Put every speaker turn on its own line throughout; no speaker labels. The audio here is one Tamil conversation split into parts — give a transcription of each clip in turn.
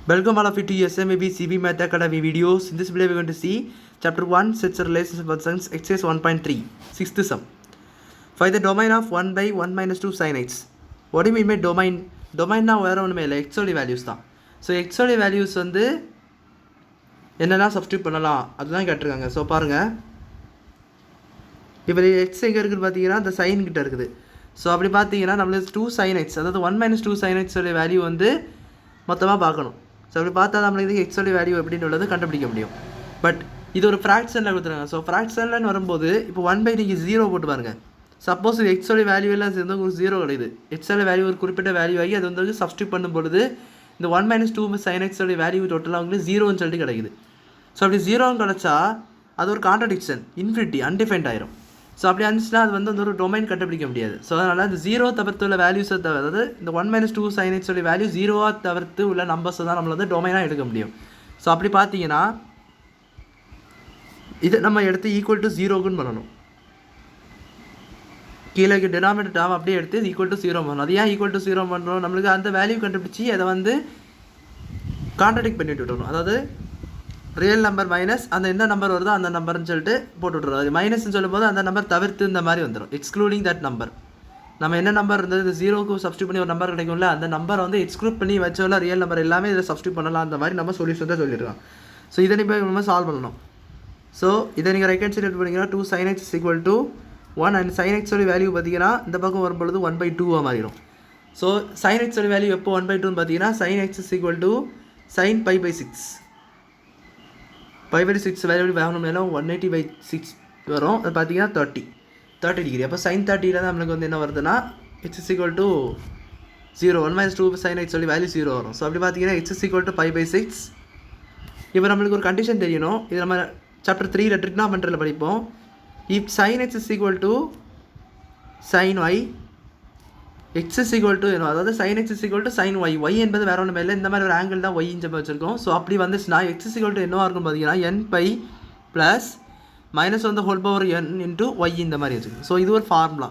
Welcome all of you to SMAB CB Math Academy videos. In this video we are going to see chapter 1 sets of relations of functions exercise 1.3 sixth sum. Find the domain of 1 by 1 minus 2 sin x. What do you mean by domain? Domain na வேற ஒண்ணுமே இல்ல x ஓட values தான். So x ஓட values வந்து என்னெல்லாம் சப்ஸ்டிட்யூட் பண்ணலாம் அதுதான் கேட்டிருக்காங்க. ஸோ பாருங்க இப்போ x எங்கே இருக்குன்னு பார்த்தீங்கன்னா அந்த சைன் கிட்ட இருக்குது. ஸோ அப்படி பார்த்தீங்கன்னா நம்மளுக்கு 2 sin x அதாவது 1 minus 2 sin x ஓட வேல்யூ வந்து மொத்தமாக பார்க்கணும். ஸோ அப்படி பார்த்தா நம்மளுக்கு எக்ஸோட வேல்யூ எப்படின்னு உள்ளது கண்டுபிடிக்க முடியும். பட் இது ஒரு ஃப்ராக்ஷனில் கொடுத்துருங்க. ஸோ ஃப்ராக்ஷன்லன்னு வரும்போது இப்போ 1 நீங்கள் 0 போட்டு பாருங்கள். சப்போஸ் இது எக்ஸோட வேல்யூ எல்லாம் சேர்ந்து உங்களுக்கு 0 கிடையாது. எக்ஸோட வேல்யூ ஒரு குறிப்பிட்ட வேல்யூ ஆகி அது வந்து சப்ஸ்டியூட் பண்ணும்பொழுது இந்த 1 minus 2 sin x ஓட வேல்யூ டோட்டலாக உங்களுக்கு 0ன்னு சொல்லிட்டு கிடைக்குது. ஸோ அப்படி 0ன்னு கிடச்சா அது ஒரு கான்ட்ரடிக்ஷன் இன்ஃபினிட்டி அன்டிஃபைன்ட் ஆயிரும். ஸோ அப்படி இருந்துச்சுன்னா அது வந்து ஒரு டொமைன் கண்டுபிடிக்க முடியாது. ஸோ அதனால் இந்த 0 தவிர்த்து உள்ள வேல்யூஸை அதாவது இந்த 1 minus 2 sin x உடைய வேல்யூ 0 தவிர்த்து உள்ள நம்பர்ஸை தான் நம்மள வந்து டொமைனாக எடுக்க முடியும். ஸோ அப்படி பார்த்தீங்கன்னா இதை நம்ம எடுத்து ஈக்குவல் டு 0க்குன்னு பண்ணணும். கீழே டினாமினேட்டர் டேர்ம் அப்படியே எடுத்து ஈக்குவல் டு 0 பண்ணணும். அது ஏன் ஈக்குவல் டு 0 பண்ணுறோம்? நம்மளுக்கு அந்த வேல்யூ கண்டுபிடிச்சி அதை வந்து கான்ட்ராடிக்ட் பண்ணிட்டு விட்டணும். அதாவது ரியல் நம்பர் மைனஸ் அந்த என்ன நம்பர் வருதோ அந்த நம்பர்னு சொல்லிட்டு போட்டு விட்ருவோம். அது மைனஸ்ன்னு சொல்லும் போது அந்த நம்பர் தவிர்த்து இந்த மாதிரி வந்துடும். எக்ஸ்க்ளூடிங் தட் நம்பர் நம்ம என்ன நம்பர் இருந்தது இது 0க்கு சப்ஸ்டியூட் பண்ணி ஒரு நம்பர் கிடைக்கும்ல அந்த நம்பரை வந்து எக்ஸ்க்ளூட் பண்ணி வச்சோம்ல ரியல் நம்பர் எல்லாமே இதில் சப்ஸ்டியூட் பண்ணலாம். அந்த மாதிரி நம்ம சொல்யூஷன் தான் சொல்லிடுறோம். ஸோ இதை இப்போ நம்ம சால்வ் பண்ணணும். ஸோ இதை நீங்கள் ரைட் ஹேண்ட் சைடு எடுத்து பண்ணிங்கன்னா 2 sin x equal to 1 and sin x ஓட வேல்யூ பார்த்தீங்கன்னா இந்த பக்கம் வரும்பொழுது 1/2 மாறிடும். ஸோ sin x ஓட வேல்யூ எப்போ 1/2ன்னு பார்த்தீங்கன்னா sin x equal to sin π/6 π/6 value வாங்கணும்னா 180/6 வரும். அது பார்த்தீங்கன்னா 30 டிகிரி. அப்போ sin 30ல தான் நம்மளுக்கு வந்து என்ன வருதுன்னா x equal to 0 1 minus 2 sin x சொல்லி வேல்யூ 0 வரும். ஸோ அப்படி பார்த்தீங்கன்னா x ஈக்குவல் டு π/6. இப்போ நம்மளுக்கு ஒரு கண்டிஷன் தெரியணும். இது நம்ம சாப்டர் 3ல ட்ரிக்னாமெட்ரியில் படிப்போம். இப் sin x equal to sin y x equal to அதாவது sin x equal to sin y y என்பது வேற ஒன்றுமே இல்லை இந்த மாதிரி ஒரு ஆங்கிள் தான் y இன்ச்சு வச்சுருக்கோம். ஸோ அப்படி வந்துச்சுன்னா x ஈக்குவல் டு என்னவாக இருக்கும் பார்த்தீங்கன்னா n/, ப்ளஸ் மைனஸ் வந்து whole power n into y இந்த மாதிரி வச்சுருக்கோம். ஸோ இது ஒரு ஃபார்முலா.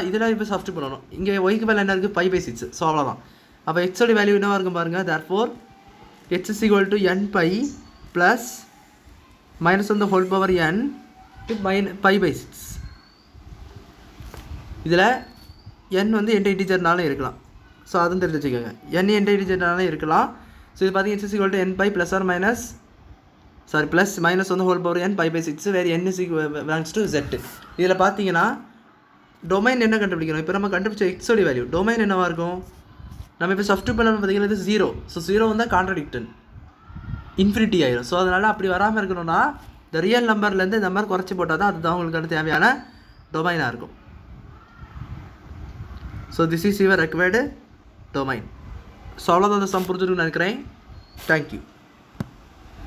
இதில் இப்போ சப்ஸ்டியூட் பண்ணணும். இங்கே ஒய்க்கு மேலே என்ன இருக்குது π/6. ஸோ அவ்வளோதான். அப்போ எக்ஸோட வேல்யூ என்னவாக இருக்கும் பாருங்கள். Therefore x equal to n/, plus minus வந்து ஹோல் பவர் n π/6. இதில் n வந்து எந்த இன்டிஜர்னாலும் இருக்கலாம். ஸோ அதுவும் தெரிஞ்சு வச்சுக்கோங்க. n எந்த இன்டிஜர்னாலும் இருக்கலாம். ஸோ இது பார்த்தீங்கன்னா x equal to n/, plus or minus plus minus வந்து ஹோல் பவர் n π/6 வேறு n பிலாங்ஸ் டு z. இதில் பார்த்தீங்கன்னா டொமைன் என்ன கண்டுபிடிக்கணும். இப்போ நம்ம கண்டுபிடிச்ச எக்ஸோட வேல்யூ டொமைன் என்னவாக இருக்கும். நம்ம இப்போ சப்ஸ்டியூட் பண்ணணும் பார்த்தீங்கன்னா இது 0. ஸோ 0 வந்து கான்ட்ரடிக்டன் இன்ஃபினிட்டி ஆயிரும். ஸோ அதனால் அப்படி வராமல் இருக்கணும்னா இந்த ரியல் நம்பர்லேருந்து இந்த மாதிரி குறைச்சி போட்டால் தான் அதுதான் உங்களுக்கு தேவையான டொமைனாக இருக்கும். So this is your required domain. So அவ்வளோதான் அந்த சம் புரிஞ்சுருக்குன்னு நினைக்கிறேன். Thank you.